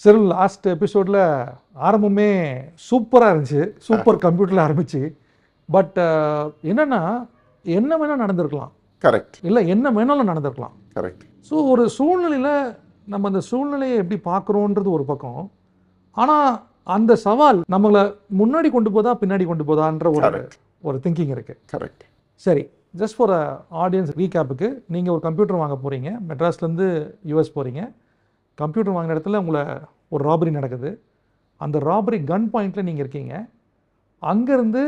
சரி, லாஸ்ட் எபிசோடில் ஆரம்பமே சூப்பராக இருந்துச்சு. சூப்பர் கம்ப்யூட்டரில் ஆரம்பிச்சு. பட் என்னென்னா என்ன வேணால் நடந்திருக்கலாம். கரெக்ட். இல்லை என்ன வேணாலும் நடந்திருக்கலாம். கரெக்ட். ஸோ ஒரு சூழ்நிலையில் நம்ம அந்த சூழ்நிலையை எப்படி பார்க்குறோன்றது ஒரு பக்கம். ஆனால் அந்த சவால் நம்மளை முன்னாடி கொண்டு போதா பின்னாடி கொண்டு போதான்ற ஒரு திங்கிங் இருக்குது. கரெக்ட். சரி, ஜஸ்ட் ஃபார் ஆடியன்ஸ் ரீகேப்புக்கு, நீங்கள் ஒரு கம்ப்யூட்டர் வாங்க போகிறீங்க, மெட்ராஸ்லேருந்து யூஎஸ் போகிறீங்க. கம்ப்யூட்டர் வாங்கின இடத்துல உங்களை ஒரு ராபரி நடக்குது. அந்த ராபரி கன் பாயிண்டில் நீங்கள் இருக்கீங்க. அங்கேருந்து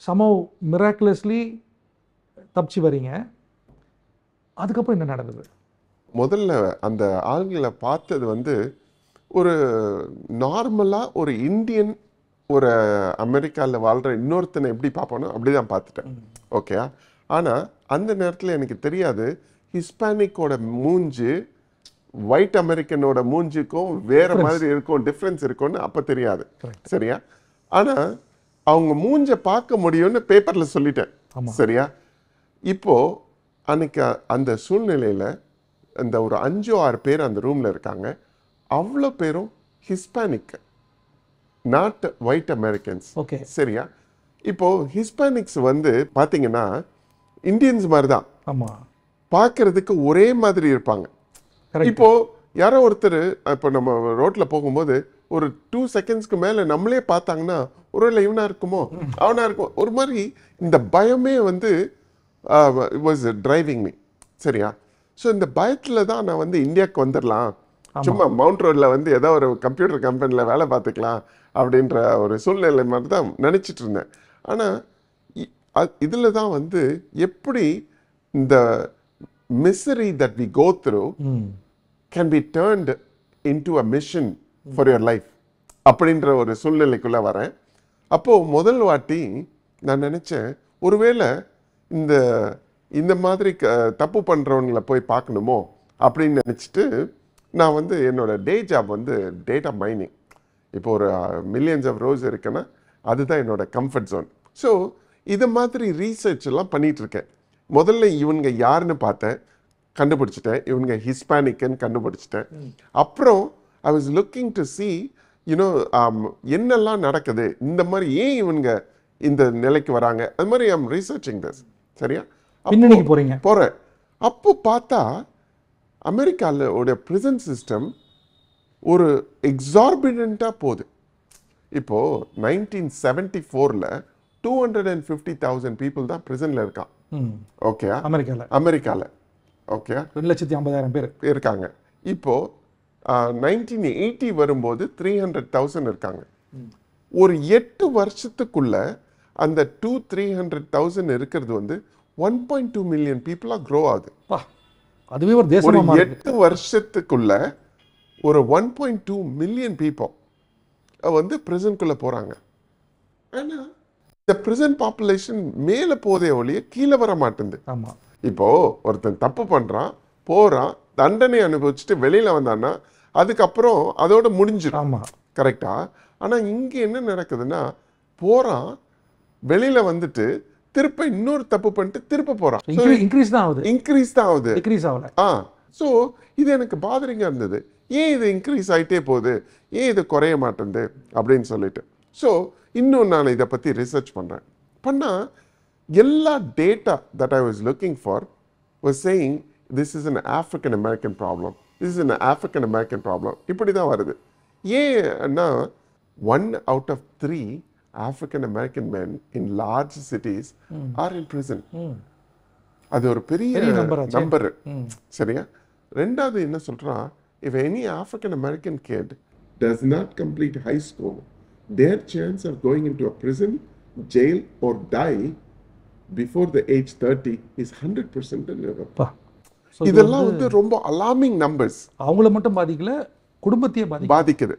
சமவ் மிராக்குலஸ்லி தப்பிச்சு வரீங்க. அதுக்கப்புறம் என்ன நடந்தது? முதல்ல அந்த ஆளுங்களை பார்த்தது வந்து ஒரு நார்மலாக ஒரு இந்தியன் ஒரு அமெரிக்காவில் வாழ்கிற இன்னொருத்தனை எப்படி பார்ப்போனோ அப்படி தான் பார்த்துட்டேன். ஓகே. ஆனால் அந்த நேரத்தில் எனக்கு தெரியாது ஹிஸ்பானிக்கோட மூஞ்சு ஒயிட் அமெரிக்கனோட மூஞ்சுக்கும் வேற மாதிரி இருக்கும், டிஃப்ரென்ஸ் இருக்கும்னு அப்போ தெரியாது. சரியா? ஆனால் அவங்க மூஞ்சை பார்க்க முடியும்னு பேப்பரில் சொல்லிட்டேன். சரியா? இப்போ அன்னைக்கு அந்த சூழ்நிலையில் அந்த ஒரு 5-6 பேர் அந்த ரூமில் இருக்காங்க. அவ்வளோ பேரும் Hispanic, not white Americans. Okay. சரியா? இப்போ ஹிஸ்பானிக்ஸ் வந்து பார்த்தீங்கன்னா இந்தியன்ஸ் மாதிரி தான். ஆமாம். பார்க்கறதுக்கு ஒரே மாதிரி இருப்பாங்க. இப்போ யாரோ ஒருத்தர் இப்போ நம்ம ரோட்ல போகும்போது ஒரு 2 செகண்ட்ஸ்க்கு மேலே நம்மளே பார்த்தாங்கன்னா ஒருவேளை இவனா இருக்குமோ அவனா இருக்குமோ ஒரு மாதிரி இந்த பயமே வந்து இட் வாஸ் டிரைவிங் மீ. சரியா? ஸோ இந்த பயத்தில் தான் நான் வந்து இந்தியாவுக்கு வந்துடலாம், சும்மா மவுண்ட் ரோடில் வந்து ஏதோ ஒரு கம்ப்யூட்டர் கம்பெனியில் வேலை பார்த்துக்கலாம் அப்படின்ற ஒரு சூழ்நிலை மாதிரி தான் நினச்சிட்டு இருந்தேன். ஆனால் இதில் தான் வந்து எப்படி இந்த misery that we go through can be turned into a mission for your life அப்படின்ற ஒரு சூழ்நிலைக்குள்ளே வரேன். அப்போது முதல் வாட்டி நான் நினச்சேன் ஒருவேளை இந்த மாதிரி தப்பு பண்ணுறவங்களை போய் பார்க்கணுமோ அப்படின்னு நினச்சிட்டு நான் வந்து என்னோட டே ஜாப் வந்து டேட்டா மைனிங். இப்போ ஒரு மில்லியன்ஸ் ஆஃப் ரோஸ் இருக்குன்னா அதுதான் என்னோட கம்ஃபர்ட் ஜோன். ஸோ இது மாதிரி ரீசர்ச் எல்லாம் பண்ணிகிட்ருக்கேன். முதல்ல இவங்க யாருன்னு பார்த்தேன், கண்டுபிடிச்சிட்டேன். இவங்க ஹிஸ்பானிக்குன்னு கண்டுபிடிச்சிட்டேன். அப்புறம் I was looking to C you know என்னெல்லாம் நடக்குது, இந்த மாதிரி ஏன் இவங்க இந்த நிலைக்கு வராங்க, அது மாதிரி ஐம் ரீசர்ச்சிங் திஸ். சரியா? பின்னணிக்கு போகிறேன். அப்போ பார்த்தா அமெரிக்காவோட ப்ரிசன் சிஸ்டம் ஒரு எக்ஸார்பிடண்ட்டாக போகுது. இப்போது 1974 250,000 பீப்புள் தான் ப்ரிசனில் இருக்கான். ஓகே. அமெரிக்காவில் ஓகே 2,50,000 பேர் இருக்காங்க. இப்போ 1980 வரும்போது 300,000 இருக்காங்க. ஒரு 8 வருஷத்துக்குள்ள அந்த 200,000-300,000 இருக்கிறது வந்து 1.2 மில்லியன் பீப்புளா க்ரோ ஆகுது. அதுவே ஒரு தேசமா 8 வருஷத்துக்குள்ள ஒரு 1.2 மில்லியன் பீப்புள் வந்து பிரிசனுக்குள்ள போறாங்க. ஆனா இந்த பிரிசன் பாப்புலேஷன் மேல போதே ஒழிய கீழே வர மாட்டேங்குது. ஆமா. இப்போ ஒருத்தன் தப்பு பண்றான், போறான், தண்டனை அனுபவிச்சுட்டு வெளியில வந்தான்னா அதுக்கப்புறம் அதோட முடிஞ்சிடும். ஆமா. கரெக்டா? ஆனா இங்க என்ன நடக்குதுன்னா போறான், வெளியில வந்துட்டு திருப்ப இன்னொரு தப்பு பண்ணிட்டு திருப்ப போறான். இன்க்ரீஸ் தான் ஆகுது. டிக்ரீஸ் ஆகல. ஸோ இது எனக்கு பாதரிங்கா இருந்தது. ஏன் இது இன்க்ரீஸ் ஆகிட்டே போகுது, ஏன் இது குறைய மாட்டேங்குது அப்படின்னு சொல்லிட்டு. ஸோ இன்னும் நான் இதை பற்றி ரிசர்ச் பண்ணுறேன். பண்ணால் எல்லா data that I was looking for was saying this is an African American problem, this is an African American problem, இப்படி தான் வருது. ஏன்னா 1 out of 3 African American men in large cities are in prison. அது ஒரு பெரிய number. சரியா? ரெண்டாவது என்ன சொல்றான், if any African American kid does not complete high school, their chance of going into a prison, jail or die before the age 30 is 100%. இதெல்லாம் வந்து ரொம்ப அலார்மிங் நம்பர்ஸ். அவங்கள மட்டும் பாதிக்கல, குடும்பத்தையே பாதிக்குது.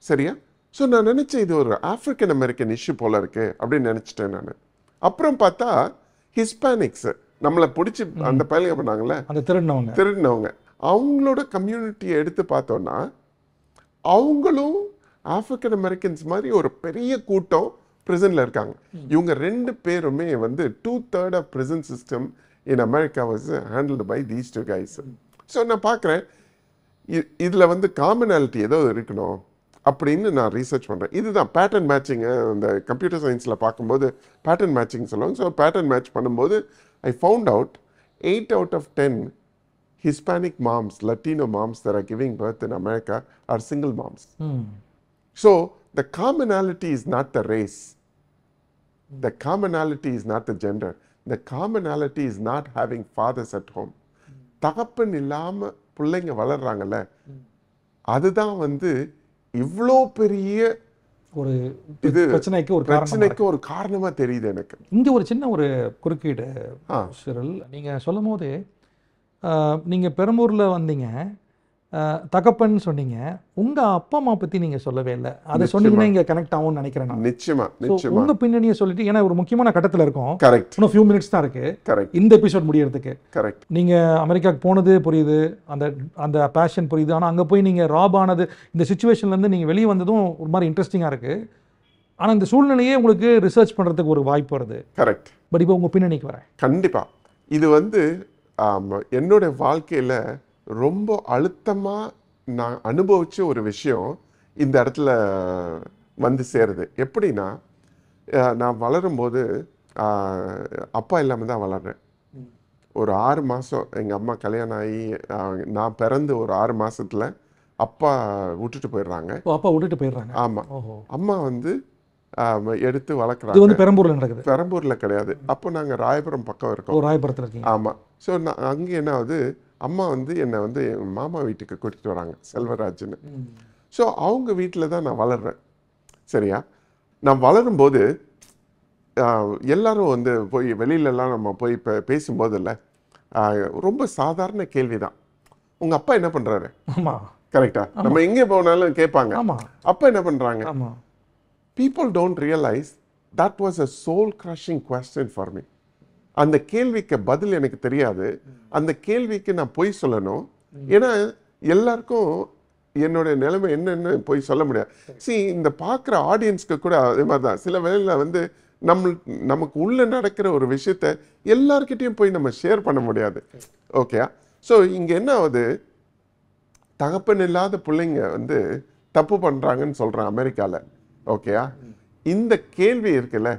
சரியா? ஸோ நான் நினைச்சேன் இது ஒரு ஆப்பிரிக்கன் அமெரிக்கன் இஷ்யூ போல இருக்கு அப்படின்னு நினைச்சிட்டேன் நான். அப்புறம் பார்த்தா ஹிஸ்பானிக்ஸ் நம்மளை பிடிச்சி அந்த பயிலுங்க பண்ணாங்கல்ல, அந்த திருடினவங்க அவங்களோட கம்யூனிட்டியை எடுத்து பார்த்தோன்னா அவங்களும் ஆப்பிரிக்கன் அமெரிக்கன்ஸ் மாதிரி ஒரு பெரிய கூட்டம் பிரிசனில் இருக்காங்க. இவங்க 2 பேருமே வந்து 2/3 of prison system in America was handled by these 2 guys. So நான் பார்க்குறேன் இதில் வந்து காமனாலிட்டி ஏதோ இருக்கணும் அப்படின்னு நான் ரீசர்ச் பண்ணுறேன். இதுதான் பேட்டர்ன் மேட்சிங்கு. இந்த கம்ப்யூட்டர் சயின்ஸில் பார்க்கும்போது பேட்டர்ன் மேட்சிங் சொல்லுவாங்க. ஸோ பேட்டர்ன் மேட்ச் பண்ணும்போது I found out 8 out of 10 Hispanic moms, Latino moms that are giving birth in America are single moms. So the commonality is not the race. The commonality is not the gender. The commonality is not having fathers at home. தகப்பன் இல்லாம பிள்ளைங்க வளர்றாங்கல்ல, அதுதான் வந்து இவ்வளோ பெரிய ஒரு இது பிரச்சனைக்கு ஒரு காரணமா தெரியுது எனக்கு. இங்க ஒரு சின்ன ஒரு குறுக்கீடு சிரல். நீங்க சொல்லும் போது நீங்க பெரம்பூர்ல வந்தீங்க, தகப்பன் சொன்னீங்க, உங்க அப்பா அம்மா பத்தி நீங்க சொல்லவே இல்லை. அதை சொன்னீங்கன்னா இங்க கனெக்ட் ஆகும்னு நினைக்கிறேன் நான். நிச்சயமா. உங்க பின்னணியை சொல்லிட்டு, ஏன்னா ஒரு முக்கியமான கட்டத்துல இருக்கும். கரெக்ட். இன்னும் ஃபியூ மினிட்ஸ் தான் இருக்கு இந்த எபிசோட் முடியறதுக்கு. கரெக்ட். நீங்க அமெரிக்காவுக்கு போனது புரியுது, அந்த அந்த பேஷன் புரியுது. ஆனா அங்க போய் நீங்க ராப் ஆனது, இந்த சுச்சுவேஷன்ல இருந்து நீங்க வெளியே வந்ததும் ஒரு மாதிரி இன்ட்ரெஸ்டிங்கா இருக்கு. ஆனா இந்த சூழ்நிலையே உங்களுக்கு ரிசர்ச் பண்றதுக்கு ஒரு வாய்ப்பு வருது. கரெக்ட். பட் இப்போ உங்க பின்னணிக்கு வரேன். கண்டிப்பா. இது வந்து என்னோட வாழ்க்கையில ரொம்ப அழுத்தமா நான் அனுபவிச்ச ஒரு விஷயம் இந்த இடத்துல வந்து சேருது. எப்படின்னா, நான் வளரும்போது அப்பா இல்லாமல் தான் வளர்றேன். ஒரு 6 மாதம் எங்கள் அம்மா கல்யாணம் ஆகி நான் பிறந்து ஒரு 6 மாதத்தில் அப்பா விட்டுட்டு போயிடுறாங்க. அப்பா விட்டுட்டு போயிடுறாங்க. ஆமாம். அம்மா வந்து எடுத்து இது வளர்க்குறாங்க. வந்து பெரம்பூர்ல நடக்குது. பெரம்பூர்ல கிடையாது. அப்போ நாங்கள் ராயபுரம் பக்கம் இருக்கோம். ராயபுரத்தில் இருக்கீங்க. ஆமாம். ஸோ நான் அங்கே என்ன ஆகுது, அம்மா வந்து என்னை வந்து என் மாமா வீட்டுக்கு கூட்டிகிட்டு வராங்க, செல்வராஜ்னு. ஸோ அவங்க வீட்டில் தான் நான் வளர்றேன். சரியா? நான் வளரும்போது எல்லாரும் வந்து போய் வெளியிலலாம் நம்ம போய் இப்போ பேசும்போதில்ல, ரொம்ப சாதாரண கேள்வி தான், உங்கள் அப்பா என்ன பண்ணுறாரு? ஆமாம். கரெக்டா? நம்ம எங்கே போனாலும் கேட்பாங்க, அப்பா என்ன பண்ணுறாங்க? People don't realize that was a soul crushing question for me. அந்த கேள்விக்கு பதில் எனக்கு தெரியாது. அந்த கேள்விக்கு நான் போய் சொல்லணும். ஏன்னா எல்லாருக்கும் என்னோட நிலைமை என்னன்னு போய் சொல்ல முடியாது. இந்த பார்க்குற ஆடியன்ஸ்க்கு கூட அதே மாதிரி தான். சில வேளையில் வந்து நமக்கு உள்ள நடக்கிற ஒரு விஷயத்த எல்லார்கிட்டையும் போய் நம்ம ஷேர் பண்ண முடியாது. ஓகே. ஸோ இங்கே என்ன ஆகுது, தகப்பன் இல்லாத பிள்ளைங்க வந்து தப்பு பண்ணுறாங்கன்னு சொல்கிறேன் அமெரிக்காவில். ஓகேயா? இந்த கேள்வி இருக்குல்ல,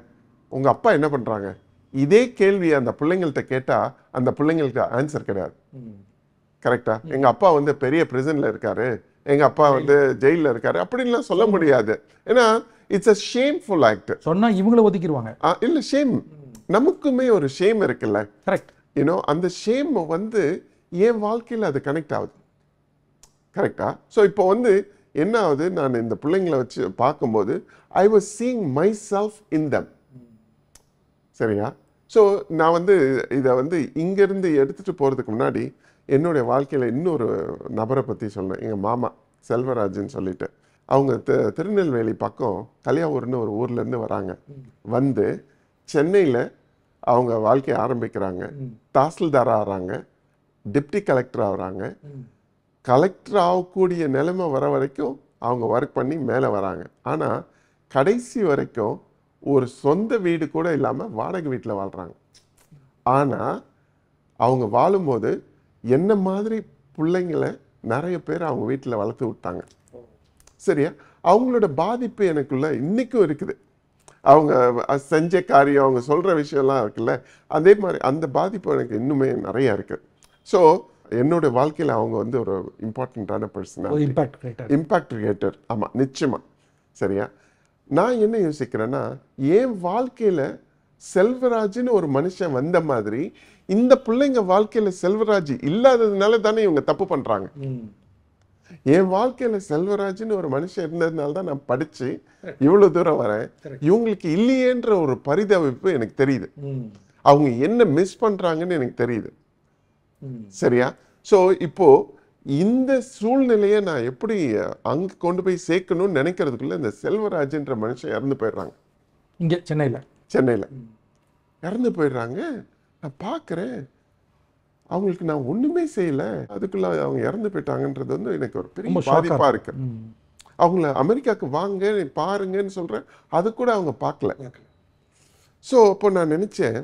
உங்கள் அப்பா என்ன பண்ணுறாங்க, இதே கேள்வி அந்த பிள்ளைங்கள்ட்ட கேட்டால் அந்த பிள்ளைங்களுக்கு ஆன்சர் கிடையாது. கரெக்டா? எங்கள் அப்பா வந்து பெரிய பிரிசனில் இருக்காரு, எங்கள் அப்பா வந்து ஜெயிலில் இருக்காரு அப்படின்லாம் சொல்ல முடியாது. ஏன்னா இட்ஸ் அ ஷேம்ஃபுல் ஆக்ட். சொன்னால் இவங்கள ஒதுக்கிடுவாங்க. இல்லை, ஷேம். நமக்குமே ஒரு ஷேம் இருக்குல்ல. கரெக்ட். அந்த ஷேம் வந்து என் வாழ்க்கையில் அது கனெக்ட் ஆகுது. கரெக்டா? ஸோ இப்போ வந்து என்ன ஆகுது, நான் இந்த பிள்ளைங்களை வச்சு பார்க்கும்போது I was seeing myself in them. சரியா? ஸோ நான் வந்து இதை வந்து இங்கேருந்து எடுத்துகிட்டு போகிறதுக்கு முன்னாடி என்னுடைய வாழ்க்கையில் இன்னொரு நபரை பற்றி சொன்னேன். எங்கள் மாமா செல்வராஜ்னு சொல்லிட்டு, அவங்க திருநெல்வேலி பக்கம் கலியாவூர்னு ஒரு ஊர்லேருந்து வராங்க. வந்து சென்னையில் அவங்க வாழ்க்கையை ஆரம்பிக்கிறாங்க. தாசில்தாராக ஆகிறாங்க, டிப்டி கலெக்டர் ஆகிறாங்க. கலெக்டர் ஆகக்கூடிய நிலைமை வர வரைக்கும் அவங்க ஒர்க் பண்ணி மேலே வராங்க. ஆனால் கடைசி வரைக்கும் ஒரு சொந்த வீடு கூட இல்லாமல் வாடகை வீட்டில் வாழ்கிறாங்க. ஆனால் அவங்க வாழும்போது என்ன மாதிரி பிள்ளைங்களை நிறைய பேர் அவங்க வீட்டில் வளர்த்து விட்டாங்க. சரியா? அவங்களோட பாதிப்பு எனக்குள்ள இன்றைக்கும் இருக்குது. அவங்க செஞ்ச காரியம், அவங்க சொல்கிற விஷயம்லாம் இருக்குல்ல, அதே மாதிரி அந்த பாதிப்பு எனக்கு இன்னுமே நிறையா இருக்குது. ஸோ என்னோட வாழ்க்கையில் அவங்க வந்து ஒரு இம்பார்ட்டண்ட்டான பர்சனாலிட்டி, இம்பேக்ட் கிரியேட்டர். ஆமாம், நிச்சயமாக. சரியா? நான் என்ன யோசிக்கிறேன்னா, என் வாழ்க்கையில் செல்வராஜ்னு ஒரு மனுஷன் வந்த மாதிரி இந்த பிள்ளைங்க வாழ்க்கையில் செல்வராஜ் இல்லாததுனால தானே இவங்க தப்பு பண்ணுறாங்க. என் வாழ்க்கையில் செல்வராஜ்னு ஒரு மனுஷன் இருந்ததுனால தான் நான் படித்து இவ்வளோ தூரம் வரேன். இவங்களுக்கு இல்லையேன்ற ஒரு பரிதவிப்பு எனக்கு தெரியுது. அவங்க என்ன மிஸ் பண்ணுறாங்கன்னு எனக்கு தெரியுது. சரியா? ஸோ இப்போ இந்த சூழ்நிலையை நான் எப்படி அங்கே கொண்டு போய் சேர்க்கணும்னு நினைக்கிறதுக்குள்ள இந்த செல்வராஜ்ன்ற மனுஷன் இறந்து போயிடுறாங்க. இங்கே சென்னையில் இறந்து போயிடுறாங்க. நான் பார்க்குறேன், அவங்களுக்கு நான் ஒன்றுமே செய்யலை, அதுக்குள்ள அவங்க இறந்து போயிட்டாங்கன்றது வந்து எனக்கு ஒரு பெரிய பாதிப்பாக இருக்கு. அவங்கள அமெரிக்காவுக்கு வாங்க பாருங்கன்னு சொல்கிறேன், அது கூட அவங்க பார்க்கல. ஸோ அப்போ நான் நினச்சேன்,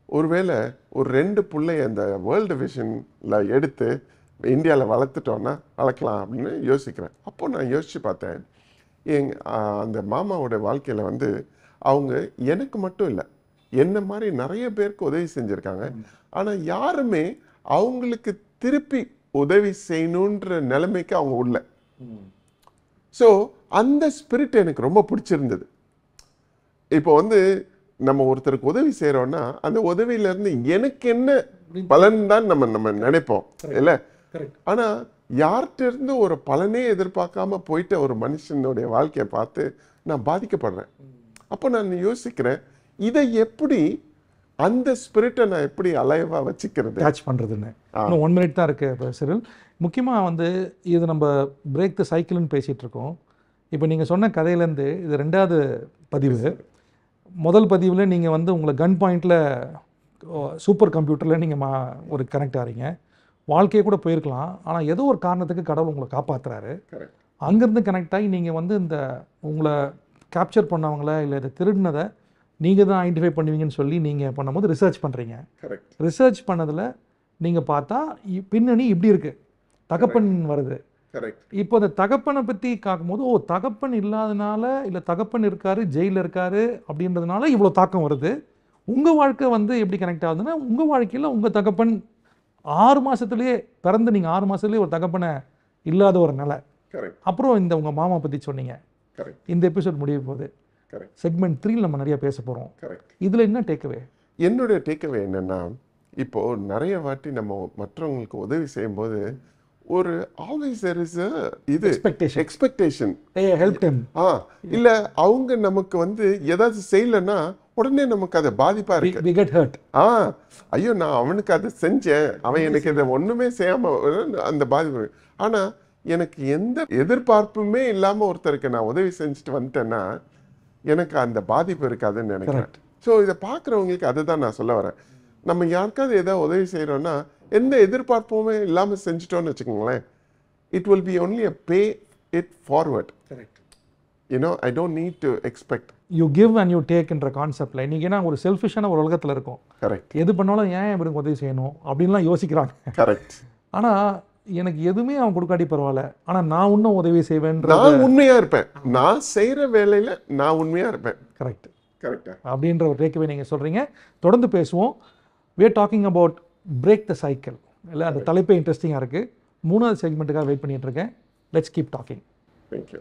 ஒருவேளை ஒரு 2 பிள்ளைய அந்த வேர்ல்டு விஷனில் எடுத்து இந்தியாவில் வளர்த்துட்டோன்னா வளர்க்கலாம் அப்படின்னு யோசிக்கிறேன். அப்போ நான் யோசித்து பார்த்தேன், அந்த மாமாவோட வாழ்க்கையில் வந்து அவங்க எனக்கு மட்டும் இல்லை, என்ன மாதிரி நிறைய பேருக்கு உதவி செஞ்சுருக்காங்க. ஆனால் யாருமே அவங்களுக்கு திருப்பி உதவி செய்யணுன்ற நிலைமைக்கு அவங்க உள்ள. ஸோ அந்த ஸ்பிரிட் எனக்கு ரொம்ப பிடிச்சிருந்தது. இப்போ வந்து நம்ம ஒருத்தருக்கு உதவி செய்கிறோன்னா அந்த உதவியிலேருந்து எனக்கு என்ன பலன் தான் நம்ம நினைப்போம் இல்லை. ஆனால் யார்கிட்ட இருந்து ஒரு பலனே எதிர்பார்க்காம போயிட்ட ஒரு மனுஷனுடைய வாழ்க்கையை பார்த்து நான் பாதிக்கப்படுறேன். அப்போ நான் யோசிக்கிறேன், இதை எப்படி அந்த ஸ்பிரிட்டை நான் எப்படி அலைவாக வச்சுக்கிறது, கேட்ச் பண்ணுறதுன்னு. இன்னும் 1 minute தான் இருக்குது இப்போ சிறில். முக்கியமாக வந்து இது நம்ம பிரேக் த சைக்கிள்னு பேசிகிட்டு இருக்கோம். இப்போ நீங்கள் சொன்ன கதையிலேருந்து இது 2வது பதிவு. முதல் பதிவில் நீங்கள் வந்து உங்களை கன் பாயிண்டில் சூப்பர் கம்ப்யூட்டரில் நீங்கள் ஒரு கனெக்ட் ஆகிறீங்க. வாழ்க்கையே கூட போயிருக்கலாம், ஆனால் ஏதோ ஒரு காரணத்துக்கு கடவுள் உங்களை காப்பாற்றுறாரு. அங்கேருந்து கனெக்ட் ஆகி நீங்கள் வந்து இந்த உங்களை கேப்சர் பண்ணவங்கள இல்லை இதை திருடினதை நீங்கள் தான் ஐடென்டிஃபை பண்ணுவீங்கன்னு சொல்லி நீங்கள் பண்ணும்போது ரிசர்ச் பண்ணுறீங்க. ரிசர்ச் பண்ணதில் நீங்கள் பார்த்தா பின்னணி இப்படி இருக்குது, தகப்பன் வருது. இப்போ அந்த தகப்பனை பற்றி காக்கும்போது தகப்பன் இல்லாதனால இல்லை தகப்பன் இருக்காரு ஜெயிலில் இருக்காரு அப்படின்றதுனால இவ்வளோ தாக்கம் வருது. உங்கள் வாழ்க்கை வந்து எப்படி கனெக்ட் ஆகுதுன்னா, உங்கள் வாழ்க்கையில் உங்கள் தகப்பன் 6 மாதத்துலேயே பிறந்து நீங்கள் 6 மாதத்துலேயே ஒரு தகப்பனை இல்லாத ஒரு நிலை. அப்புறம் இந்த உங்கள் மாமா பற்றி சொன்னீங்க. இந்த எபிசோட் முடிய போகுது. செக்மெண்ட் 3 நம்ம நிறைய பேச போகிறோம். இதில் என்ன டேக்அவே? என்னுடைய டேக்அவே என்னென்னா, இப்போது நிறைய வாட்டி நம்ம மற்றவங்களுக்கு உதவி செய்யும்போது ஒரு ஆல்வேஸ் தேர் இஸ் இது எக்ஸ்பெக்டேஷன் ஹெல்ப் ஹிம். இல்லை அவங்க நமக்கு வந்து ஏதாவது செய்யலைன்னா உடனே நமக்கு அதை பாதிப்பா இருக்கு. we get hurt. ஐயோ நான் அவனுக்கு அதை செஞ்சேன், அவன் எனக்கு இதை ஒண்ணுமே செய்யாம அந்த பாதிப்பு. ஆனா எனக்கு எந்த எதிர்பார்ப்புமே இல்லாம ஒருத்தருக்கு நான் உதவி செஞ்சுட்டு வந்துட்டேன்னா எனக்கு அந்த பாதிப்பு இருக்காதுன்னு நினைக்கிறேன். ஸோ இதை பார்க்குறவங்களுக்கு அதுதான் நான் சொல்ல வரேன். நம்ம யாருக்காவது ஏதாவது உதவி செய்யறோம்னா எந்த எதிர்பார்ப்புமே இல்லாம செஞ்சுட்டோம்னு வச்சுக்கோங்களேன், it will be only a pay it forward. I don't need to expect. You give and you take என்ற கான்செப்ட்ல இன்னைக்கு ஏன்னா ஒரு செல்ஃபிஷான ஒரு உலகத்தில் இருக்கும். எது பண்ணாலும் ஏன் இவருக்கு உதவி செய்யணும் அப்படின்லாம் யோசிக்கிறாங்க. கரெக்ட். ஆனால் எனக்கு எதுவுமே அவன் கொடுக்காட்டி பரவாயில்ல, ஆனால் நான் இன்னும் உதவி செய்வேன், நான் உண்மையா இருப்பேன், நான் செய்கிற வேலையில் நான் உண்மையா இருப்பேன். கரெக்ட் அப்படின்ற ஒரு டேக்அவே நீங்கள் சொல்கிறீங்க. தொடர்ந்து பேசுவோம். we are talking about break the cycle. இல்லை அந்த தலைப்பே இன்ட்ரெஸ்டிங்காக இருக்குது. 3வது செக்மெண்ட்டுக்காக வெயிட் பண்ணிட்டு இருக்கேன். Let's keep talking. Thank you.